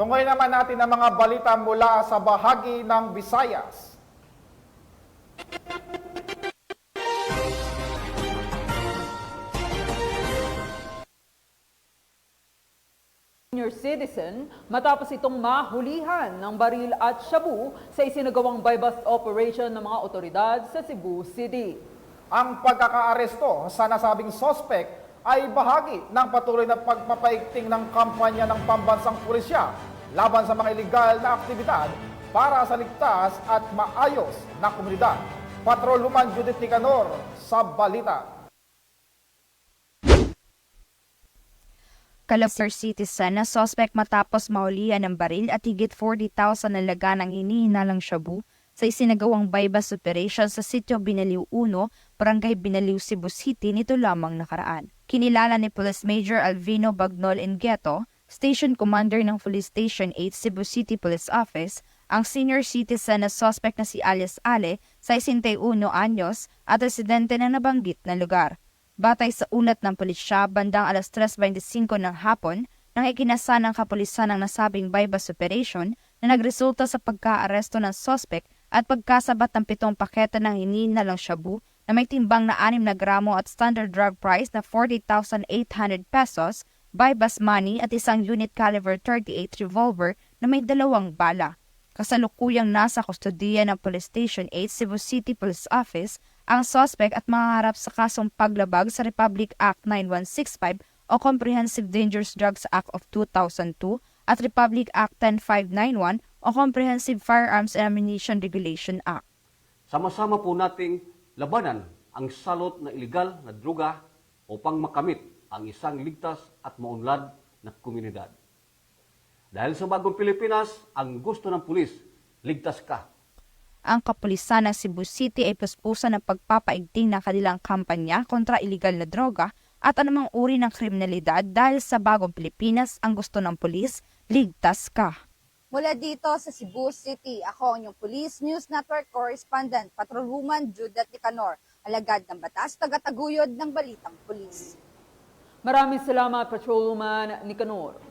Tungkoy naman natin ang mga balita mula sa bahagi ng Visayas. Senior citizen matapos itong mahulihan ng baril at shabu sa isinagawang buy-bust operation ng mga otoridad sa Cebu City. Ang pagkakaaresto sa nasabing sospek ay bahagi ng patuloy na pagpapaigting ng kampanya ng pambansang pulisya laban sa mga ilegal na aktibidad para sa ligtas at maayos na komunidad. Patrolwoman Judith Nicanor sa balita. Caloocan citizen na suspect matapos mahulihan ng baril at higit 40,000 na laga ng hinihinalang shabu sa isinagawang buy-bust operation sa Sitio Binaliw 1, Barangay Binaliw, Cebu City nito lamang nakaraan. Kinilala ni Police Major Alvino Bagnol Ingueto, Station Commander ng Police Station 8 Cebu City Police Office, ang senior citizen na suspect na si alias Ale sa 61 anyos at residente na nabanggit na lugar. Batay sa ulat ng pulisya, bandang alas 3:25 ng hapon, nang ikinasa ng kapulisan ang nasabing buy-bust operation na nagresulta sa pagka-aresto ng suspect at pagkasabat ng 7 pakete ng hinihinalang shabu na may timbang na 6 na gramo at standard drug price na 40,800 pesos, buy-bust money at isang unit caliber .38 revolver na may 2 bala. Kasalukuyang nasa kustodiya ng Police Station 8 Cebu City Police Office ang suspect at mahaharap sa kasong paglabag sa Republic Act 9165 o Comprehensive Dangerous Drugs Act of 2002 at Republic Act 10591 o Comprehensive Firearms and Ammunition Regulation Act. Sama-sama po nating labanan ang salot na ilegal na droga upang makamit ang isang ligtas at maunlad na komunidad. Dahil sa bagong Pilipinas, ang gusto ng pulis, ligtas ka. Ang kapulisan ng Cebu City ay puspusan ng pagpapaigting ng kanilang kampanya kontra ilegal na droga at anumang uri ng kriminalidad dahil sa bagong Pilipinas, ang gusto ng pulis, ligtas ka. Mula dito sa Cebu City, ako ang inyong Police News Network Correspondent, Patrolwoman Judith Nicanor, alagad ng batas, tagataguyod ng Balitang Pulis. Maraming salamat, Patrolwoman Nicanor.